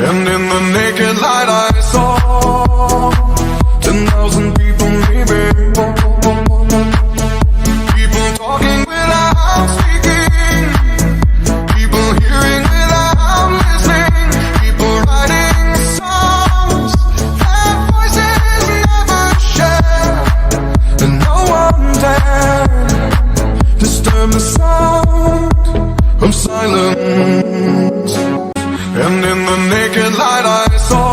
And in the naked light I saw 10,000 people maybe. People talking without speaking, people hearing without listening, people writing songs that voices never share, and no one dared disturb the sound of silence. And in the naked light I saw